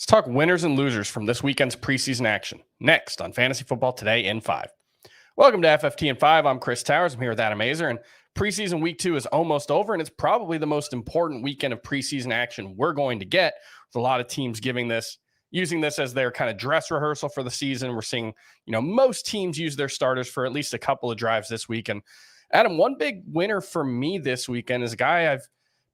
Let's talk winners and losers from this weekend's preseason action. Next on Fantasy Football Today in 5. Welcome to FFT in 5. I'm Chris Towers. I'm here with Adam Azer, and preseason week 2 is almost over, and it's probably the most important weekend of preseason action we're going to get, with a lot of teams using this as their kind of dress rehearsal for the season. We're seeing, most teams use their starters for at least a couple of drives this week. And Adam, one big winner for me this weekend is a guy I've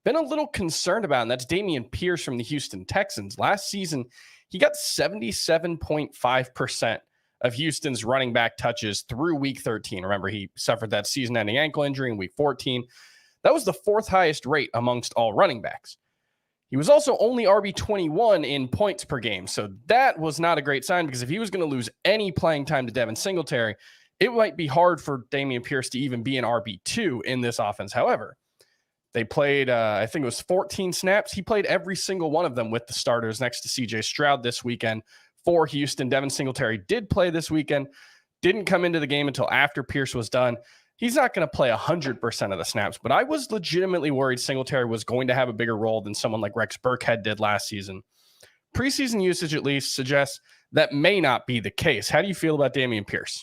been a little concerned about, and that's Dameon Pierce from the Houston Texans. Last season, he got 77.5% of Houston's running back touches through week 13. Remember, he suffered that season-ending ankle injury in week 14. That was the fourth highest rate amongst all running backs. He was also only RB21 in points per game, so that was not a great sign, because if he was going to lose any playing time to Devin Singletary, it might be hard for Dameon Pierce to even be an RB2 in this offense. However, they played, I think it was 14 snaps. He played every single one of them with the starters next to CJ Stroud this weekend for Houston. Devin Singletary did play this weekend, didn't come into the game until after Pierce was done. He's not going to play 100% of the snaps, but I was legitimately worried Singletary was going to have a bigger role than someone like Rex Burkhead did last season. Preseason usage at least suggests that may not be the case. How do you feel about Dameon Pierce?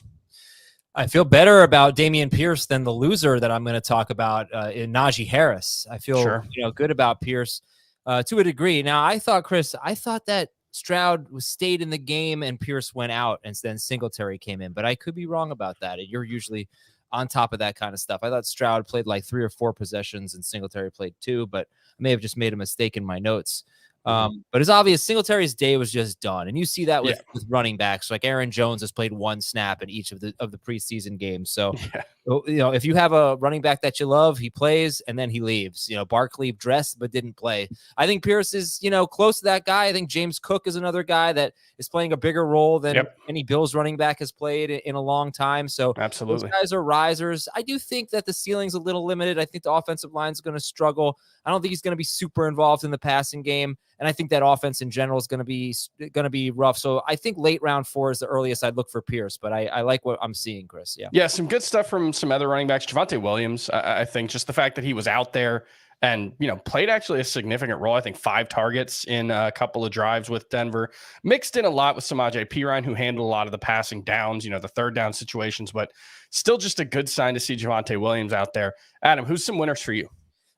I feel better about Dameon Pierce than the loser that I'm going to talk about in Najee Harris. I feel good about Pierce to a degree. Now, I thought that Stroud stayed in the game and Pierce went out, and then Singletary came in. But I could be wrong about that. You're usually on top of that kind of stuff. I thought Stroud played like 3 or 4 possessions and Singletary played 2, but I may have just made a mistake in my notes. But it's obvious Singletary's day was just done. And you see that with running backs. Like Aaron Jones has played 1 snap in each of the preseason games. So, if you have a running back that you love, he plays and then he leaves. Barkley dressed but didn't play. I think Pierce is, close to that guy. I think James Cook is another guy that is playing a bigger role than any Bills running back has played in a long time. So absolutely, those guys are risers. I do think that the ceiling's a little limited. I think the offensive line is going to struggle. I don't think he's going to be super involved in the passing game. And I think that offense in general is going to be rough. So I think late round 4 is the earliest I'd look for Pierce, but I like what I'm seeing, Chris. Yeah, some good stuff from some other running backs. Javonte Williams, I think just the fact that he was out there and, played actually a significant role. I think 5 targets in a couple of drives with Denver, mixed in a lot with Samaje Perine, who handled a lot of the passing downs, the third down situations, but still just a good sign to see Javonte Williams out there. Adam, who's some winners for you?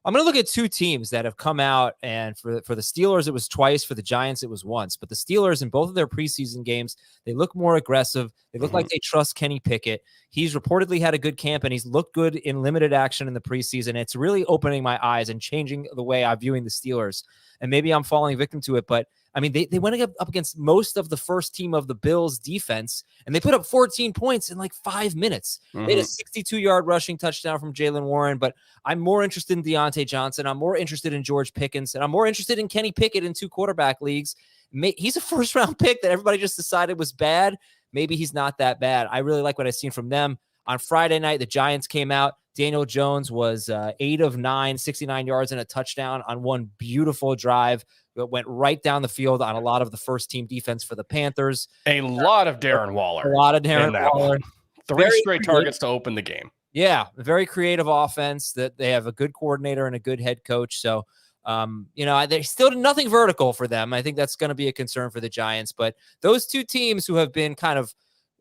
I'm going to look at 2 teams that have come out, and for the Steelers, it was twice. For the Giants, it was once. But the Steelers, in both of their preseason games, they look more aggressive. They look like they trust Kenny Pickett. He's reportedly had a good camp, and he's looked good in limited action in the preseason. It's really opening my eyes and changing the way I'm viewing the Steelers. And maybe I'm falling victim to it, but I mean, they went up against most of the first team of the Bills defense, and they put up 14 points in like 5 minutes. They had a 62-yard rushing touchdown from Jaylen Warren, but I'm more interested in Deontay Johnson. I'm more interested in George Pickens, and I'm more interested in Kenny Pickett in 2 quarterback leagues. He's a first-round pick that everybody just decided was bad. Maybe he's not that bad. I really like what I've seen from them. On Friday night, the Giants came out. Daniel Jones was 8 of 9, 69 yards and a touchdown on one beautiful drive that went right down the field on a lot of the first-team defense for the Panthers. A lot of Darren Waller. A lot of Darren Waller. 3 straight targets to open the game. Yeah, a very creative offense that they have a good coordinator and a good head coach. So, there's still nothing vertical for them. I think that's going to be a concern for the Giants. But those 2 teams who have been kind of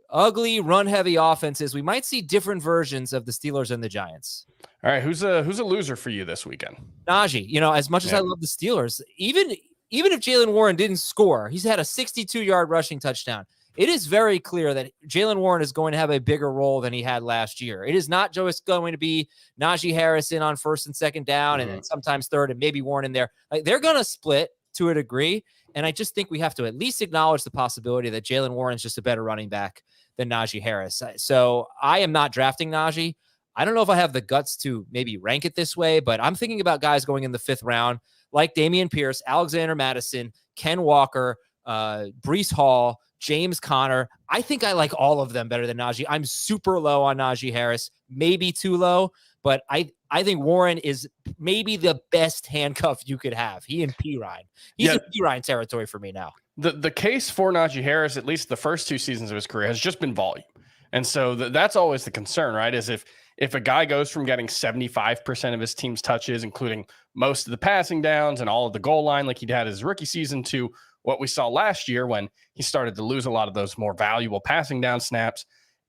ugly, run-heavy offenses, we might see different versions of the Steelers and the Giants. All right, who's a loser for you this weekend? Najee. As much as I love the Steelers, even if Jaylen Warren didn't score, he's had a 62-yard rushing touchdown. It is very clear that Jaylen Warren is going to have a bigger role than he had last year. It is not just going to be Najee Harris in on first and second down and then sometimes third and maybe Warren in there. Like, they're going to split to a degree, and I just think we have to at least acknowledge the possibility that Jaylen Warren is just a better running back than Najee Harris. So I am not drafting Najee. I don't know if I have the guts to maybe rank it this way, but I'm thinking about guys going in the 5th round, like Dameon Pierce, Alexander Mattison, Ken Walker, Breece Hall, James Conner. I think I like all of them better than Najee. I'm super low on Najee Harris, maybe too low, but I think Warren is maybe the best handcuff you could have. He and Perine. He's in Perine territory for me now. The case for Najee Harris, at least the first 2 seasons of his career, has just been volume. And so that's always the concern, right? Is if a guy goes from getting 75% of his team's touches, including most of the passing downs and all of the goal line like he'd had his rookie season, to what we saw last year when he started to lose a lot of those more valuable passing down snaps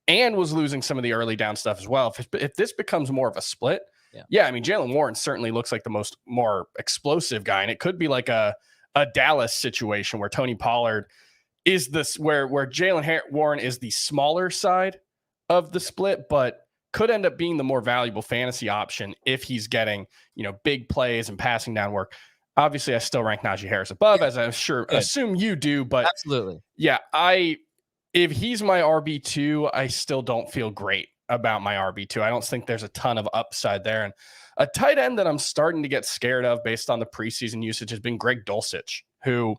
and was losing some of the early down stuff as well. If this becomes more of a split, I mean, Jaylen Warren certainly looks like the more explosive guy, and it could be like a Dallas situation where Tony Pollard is this where Jaylen Warren is the smaller side of the split, but could end up being the more valuable fantasy option if he's getting, big plays and passing down work. Obviously, I still rank Najee Harris above, as I'm assume you do, but absolutely. Yeah, if he's my RB2, I still don't feel great about my RB2. I don't think there's a ton of upside there. And a tight end that I'm starting to get scared of based on the preseason usage has been Greg Dulcich, who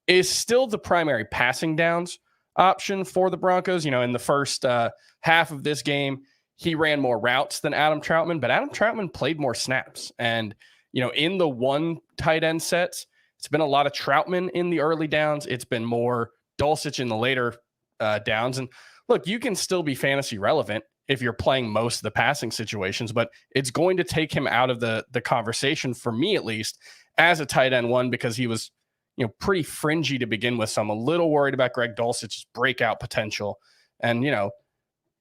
is still the primary passing downs option for the Broncos. In the first half of this game, he ran more routes than Adam Troutman, but Adam Troutman played more snaps. And, in the one tight end sets, it's been a lot of Troutman in the early downs. It's been more Dulcich in the later downs. And look, you can still be fantasy relevant if you're playing most of the passing situations, but it's going to take him out of the conversation, for me at least, as a tight end one, because he was pretty fringy to begin with. So I'm a little worried about Greg Dulcich's breakout potential. And,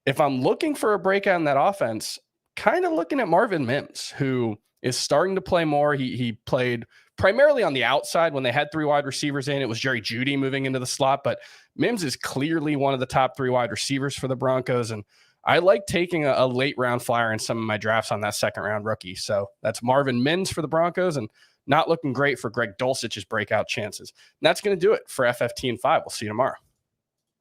if I'm looking for a breakout in that offense, kind of looking at Marvin Mims, who is starting to play more. He played primarily on the outside when they had 3 wide receivers in. It was Jerry Jeudy moving into the slot, but Mims is clearly one of the top 3 wide receivers for the Broncos. And I like taking a late round flyer in some of my drafts on that second round rookie. So that's Marvin Mims for the Broncos, and not looking great for Greg Dulcich's breakout chances. And that's going to do it for FFT and 5. We'll see you tomorrow.